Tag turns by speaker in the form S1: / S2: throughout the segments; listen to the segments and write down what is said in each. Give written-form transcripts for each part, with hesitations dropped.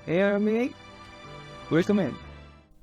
S1: Hey, Army, welcome in.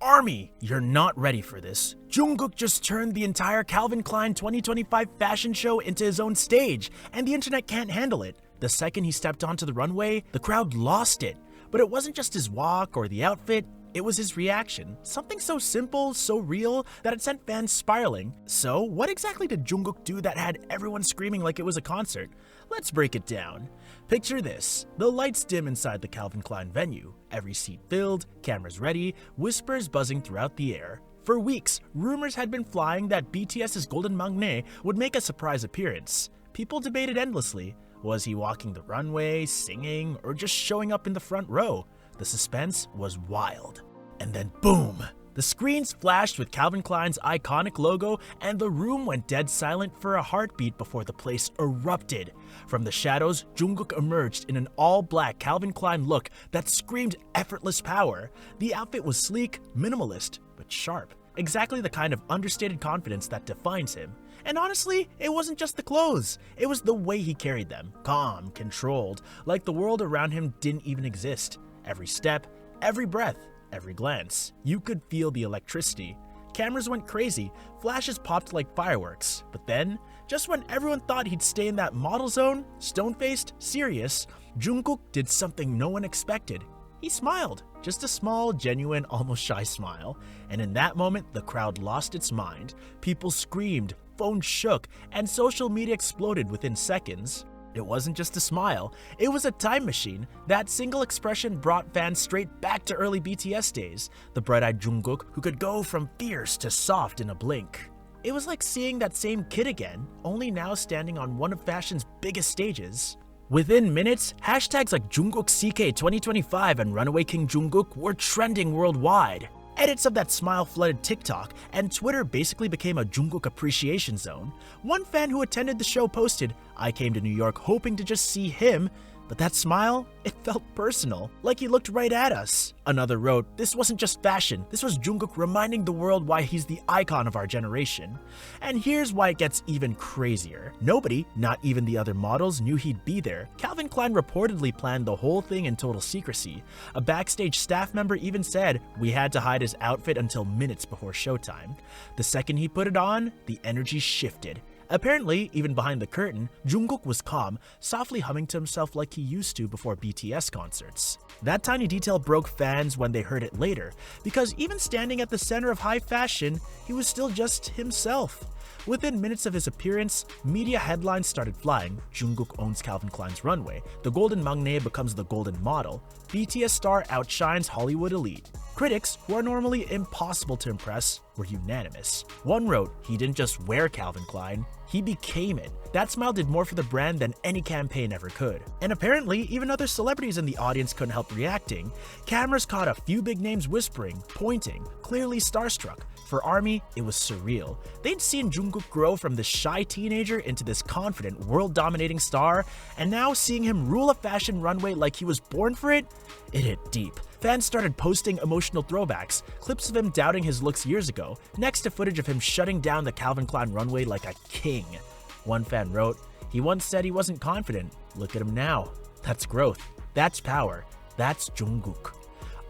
S2: Army, you're not ready for this. Jungkook just turned the entire Calvin Klein 2025 fashion show into his own stage, and the internet can't handle it. The second he stepped onto the runway, the crowd lost it. But it wasn't just his walk or the outfit, it was his reaction. Something so simple, so real, that it sent fans spiraling. So, what exactly did Jungkook do that had everyone screaming like it was a concert? Let's break it down. Picture this. The lights dim inside the Calvin Klein venue. Every seat filled, cameras ready, whispers buzzing throughout the air. For weeks, rumors had been flying that BTS's Golden Magne would make a surprise appearance. People debated endlessly. Was he walking the runway, singing, or just showing up in the front row? The suspense was wild. And then boom! The screens flashed with Calvin Klein's iconic logo, and the room went dead silent for a heartbeat before the place erupted. From the shadows, Jungkook emerged in an all-black Calvin Klein look that screamed effortless power. The outfit was sleek, minimalist, but sharp. Exactly the kind of understated confidence that defines him. And honestly, it wasn't just the clothes. It was the way he carried them. Calm, controlled, like the world around him didn't even exist. Every step, every breath, every glance. You could feel the electricity. Cameras went crazy, flashes popped like fireworks. But then, just when everyone thought he'd stay in that model zone, stone-faced, serious, Jungkook did something no one expected. He smiled, just a small, genuine, almost shy smile. And in that moment, the crowd lost its mind. People screamed, phones shook, and social media exploded within seconds. It wasn't just a smile, it was a time machine. That single expression brought fans straight back to early BTS days. The bright-eyed Jungkook who could go from fierce to soft in a blink. It was like seeing that same kid again, only now standing on one of fashion's biggest stages. Within minutes, hashtags like JungkookCK 2025 and Runaway King Jungkook were trending worldwide. Edits of that smile flooded TikTok, and Twitter basically became a Jungkook appreciation zone. One fan who attended the show posted, "I came to New York hoping to just see him, but that smile, it felt personal, like he looked right at us." Another wrote, "This wasn't just fashion, this was Jungkook reminding the world why he's the icon of our generation." And here's why it gets even crazier. Nobody, not even the other models, knew he'd be there. Calvin Klein reportedly planned the whole thing in total secrecy. A backstage staff member even said, "We had to hide his outfit until minutes before showtime." The second he put it on, the energy shifted. Apparently, even behind the curtain, Jungkook was calm, softly humming to himself like he used to before BTS concerts. That tiny detail broke fans when they heard it later, because even standing at the center of high fashion, he was still just himself. Within minutes of his appearance, media headlines started flying. Jungkook owns Calvin Klein's runway. The Golden Magne becomes the golden model. BTS star outshines Hollywood elite. Critics, who are normally impossible to impress, were unanimous. One wrote, "He didn't just wear Calvin Klein, he became it." That smile did more for the brand than any campaign ever could. And apparently, even other celebrities in the audience couldn't help reacting. Cameras caught a few big names whispering, pointing, clearly starstruck. For ARMY, it was surreal. They'd seen Jungkook grow from this shy teenager into this confident, world-dominating star, and now seeing him rule a fashion runway like he was born for it, it hit deep. Fans started posting emotional throwbacks, clips of him doubting his looks years ago, next to footage of him shutting down the Calvin Klein runway like a king. One fan wrote, "He once said he wasn't confident. Look at him now. That's growth. That's power. That's Jungkook."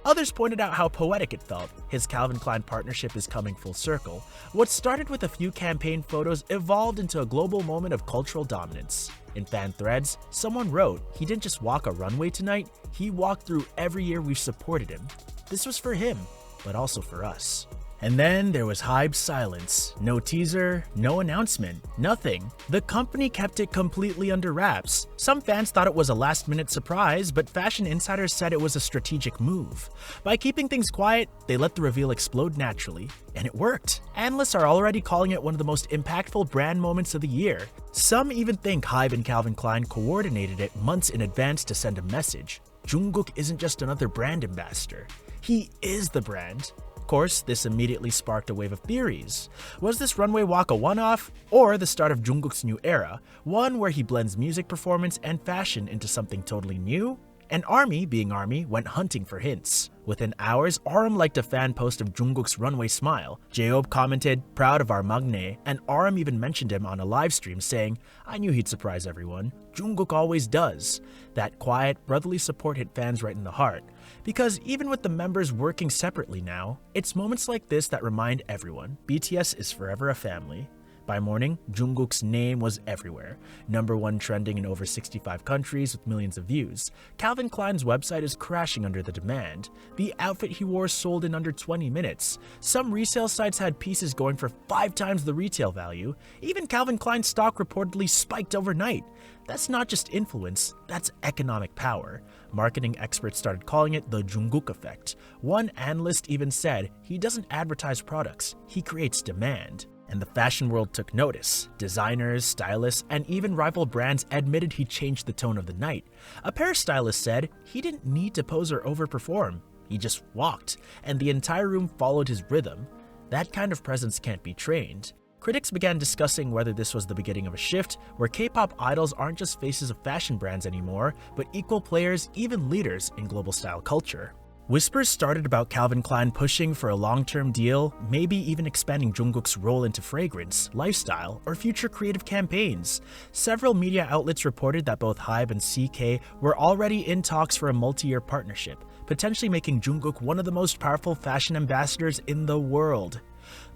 S2: Others pointed out how poetic it felt. His Calvin Klein partnership is coming full circle. What started with a few campaign photos evolved into a global moment of cultural dominance. In fan threads, someone wrote, "He didn't just walk a runway tonight, he walked through every year we've supported him. This was for him, but also for us." And then there was HYBE's silence. No teaser, no announcement, nothing. The company kept it completely under wraps. Some fans thought it was a last-minute surprise, but fashion insiders said it was a strategic move. By keeping things quiet, they let the reveal explode naturally. And it worked. Analysts are already calling it one of the most impactful brand moments of the year. Some even think HYBE and Calvin Klein coordinated it months in advance to send a message. Jungkook isn't just another brand ambassador. He is the brand. Of course, this immediately sparked a wave of theories. Was this runway walk a one-off, or the start of Jungkook's new era, one where he blends music performance and fashion into something totally new? And ARMY, being ARMY, went hunting for hints. Within hours, RM liked a fan post of Jungkook's runway smile. J-Hope commented, "Proud of our Magne," and RM even mentioned him on a livestream saying, "I knew he'd surprise everyone." Jungkook always does. That quiet, brotherly support hit fans right in the heart. Because even with the members working separately now, it's moments like this that remind everyone BTS is forever a family. By morning, Jungkook's name was everywhere. #1 trending in over 65 countries with millions of views. Calvin Klein's website is crashing under the demand. The outfit he wore sold in under 20 minutes. Some resale sites had pieces going for 5 times the retail value. Even Calvin Klein's stock reportedly spiked overnight. That's not just influence, that's economic power. Marketing experts started calling it the Jungkook effect. One analyst even said he doesn't advertise products, he creates demand. And the fashion world took notice. Designers, stylists, and even rival brands admitted he changed the tone of the night. A pair stylist said he didn't need to pose or overperform. He just walked, and the entire room followed his rhythm. That kind of presence can't be trained. Critics began discussing whether this was the beginning of a shift where K-pop idols aren't just faces of fashion brands anymore, but equal players, even leaders in global style culture. Whispers started about Calvin Klein pushing for a long-term deal, maybe even expanding Jungkook's role into fragrance, lifestyle, or future creative campaigns. Several media outlets reported that both HYBE and CK were already in talks for a multi-year partnership, potentially making Jungkook one of the most powerful fashion ambassadors in the world.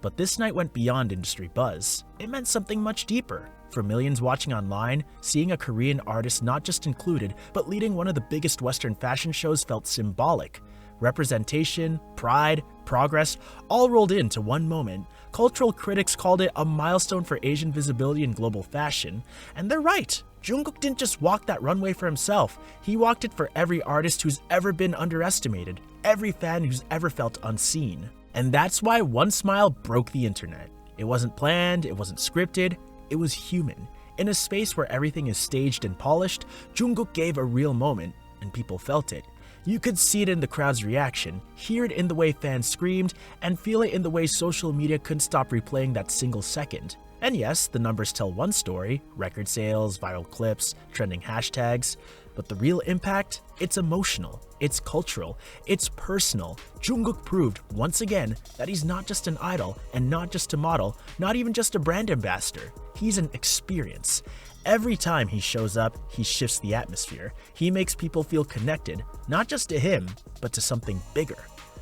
S2: But this night went beyond industry buzz. It meant something much deeper. For millions watching online, seeing a Korean artist not just included, but leading one of the biggest Western fashion shows felt symbolic. Representation, pride, progress, all rolled into one moment. Cultural critics called it a milestone for Asian visibility in global fashion. And they're right. Jungkook didn't just walk that runway for himself. He walked it for every artist who's ever been underestimated, every fan who's ever felt unseen. And that's why one smile broke the internet. It wasn't planned, it wasn't scripted, it was human. In a space where everything is staged and polished, Jungkook gave a real moment, and people felt it. You could see it in the crowd's reaction, hear it in the way fans screamed, and feel it in the way social media couldn't stop replaying that single second. And yes, the numbers tell one story, record sales, viral clips, trending hashtags, but the real impact? It's emotional, it's cultural, it's personal. Jungkook proved, once again, that he's not just an idol, and not just a model, not even just a brand ambassador. He's an experience. Every time he shows up, he shifts the atmosphere. He makes people feel connected, not just to him, but to something bigger.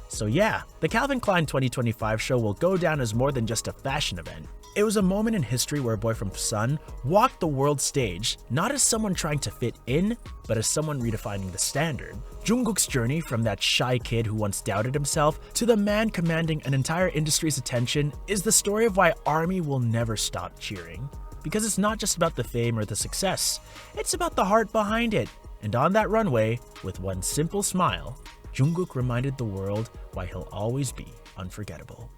S2: So yeah, the Calvin Klein 2025 show will go down as more than just a fashion event. It was a moment in history where a boy from Sun walked the world stage, not as someone trying to fit in, but as someone redefining the standard. Jungkook's journey from that shy kid who once doubted himself to the man commanding an entire industry's attention is the story of why ARMY will never stop cheering. Because it's not just about the fame or the success, it's about the heart behind it. And on that runway, with one simple smile, Jungkook reminded the world why he'll always be unforgettable.